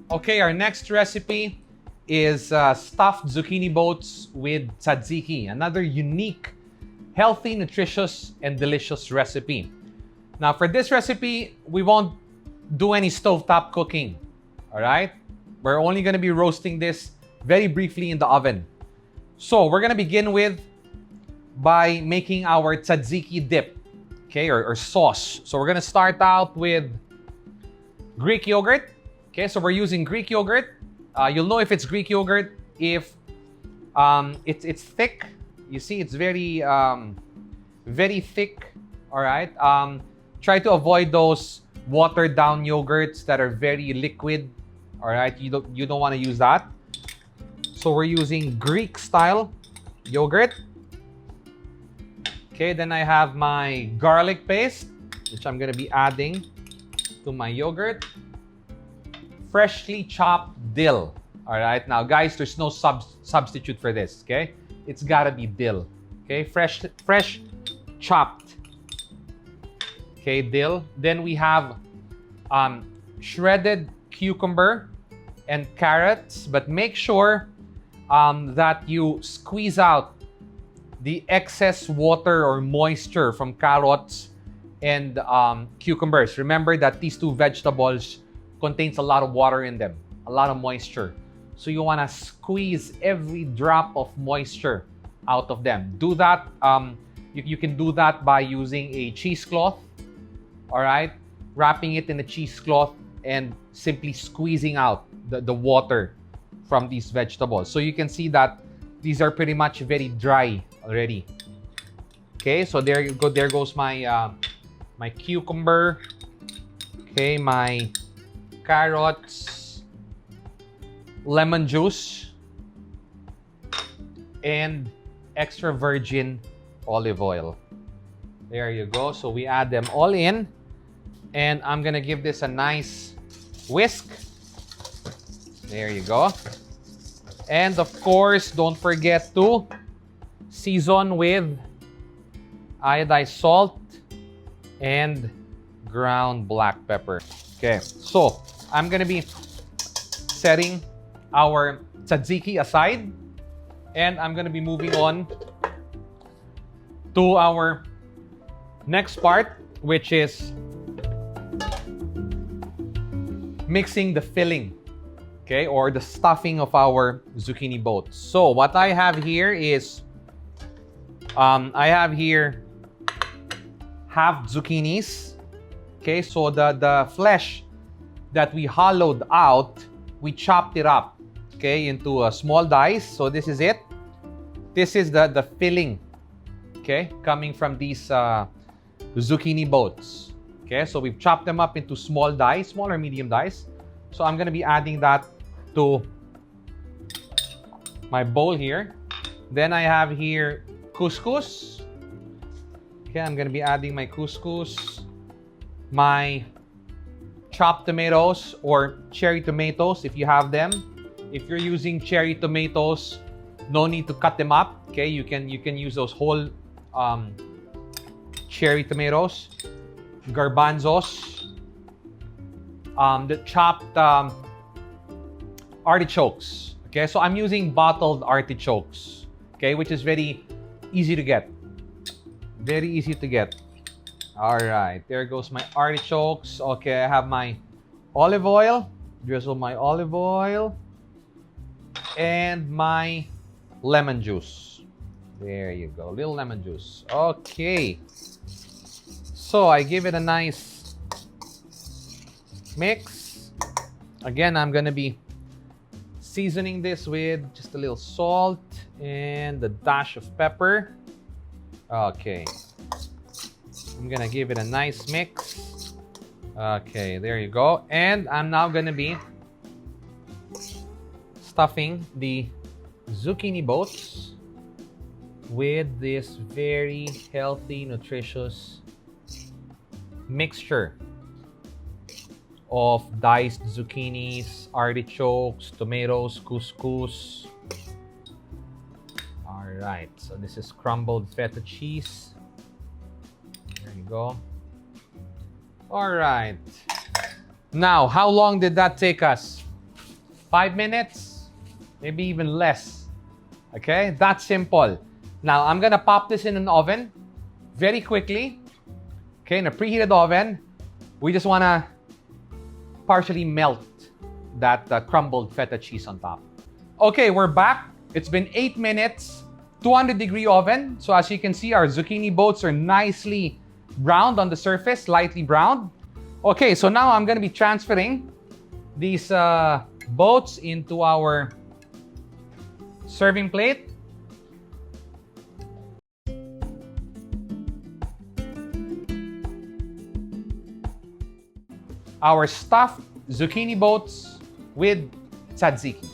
Okay, our next recipe is stuffed zucchini boats with tzatziki. Another unique, healthy, nutritious, and delicious recipe. Now, for this recipe, we won't do any stovetop cooking. All right? We're only going to be roasting this very briefly in the oven. So, we're going to begin by making our tzatziki dip, okay, or sauce. So, we're going to start out with Greek yogurt. Okay, so we're using Greek yogurt. You'll know if it's Greek yogurt if it's thick. You see, it's very thick. All right. Try to avoid those watered down yogurts that are very liquid. All right. You don't want to use that. So we're using Greek style yogurt. Okay. Then I have my garlic paste, which I'm gonna be adding to my yogurt. Freshly chopped dill. All right, now guys, there's no substitute for this. Okay, it's gotta be dill. Okay, fresh chopped. Okay, dill. Then we have shredded cucumber and carrots, but make sure that you squeeze out the excess water or moisture from carrots and cucumbers. Remember that these two vegetables contains a lot of water in them, a lot of moisture. So you want to squeeze every drop of moisture out of them. Do that. You can do that by using a cheesecloth. All right, wrapping it in a cheesecloth and simply squeezing out the water from these vegetables. So you can see that these are pretty much very dry already. Okay, so there you go. There goes my my cucumber. Okay, my carrots, lemon juice, and extra virgin olive oil. There you go. So we add them all in, and I'm gonna give this a nice whisk. There you go. And of course, don't forget to season with iodized salt and ground black pepper. Okay, so I'm gonna be setting our tzatziki aside, and I'm gonna be moving on to our next part, which is mixing the filling, okay, or the stuffing of our zucchini boats. So what I have here is I have here half zucchinis. Okay, so the flesh that we hollowed out, we chopped it up, okay, into a small dice. So this is it. This is the filling, okay, coming from these zucchini boats. Okay, so we've chopped them up into small dice, small or medium dice. So I'm gonna be adding that to my bowl here. Then I have here couscous. Okay, I'm gonna be adding my couscous, my chopped tomatoes or cherry tomatoes if you have them. If you're using cherry tomatoes, no need to cut them up. Okay, you can use those whole cherry tomatoes. Garbanzos, the chopped artichokes. Okay, so I'm using bottled artichokes. Okay, which is very easy to get. Very easy to get. All right, there goes my artichokes. Okay, I have my olive oil. Drizzle my olive oil. And my lemon juice. There you go, little lemon juice. Okay. So I give it a nice mix. Again, I'm gonna be seasoning this with just a little salt and a dash of pepper. Okay. I'm gonna give it a nice mix. Okay, there you go. And I'm now gonna be stuffing the zucchini boats with this very healthy, nutritious mixture of diced zucchinis, artichokes, tomatoes, couscous. All right, so this is crumbled feta cheese. There you go. All right. Now, how long did that take us? 5 minutes, maybe even less. Okay, that's simple. Now, I'm gonna pop this in an oven very quickly. Okay, in a preheated oven. We just wanna partially melt that crumbled feta cheese on top. Okay, we're back. It's been 8 minutes, 200-degree oven. So as you can see, our zucchini boats are nicely browned on the surface, lightly browned. Okay, so now I'm gonna be transferring these boats into our serving plate. Our stuffed zucchini boats with tzatziki.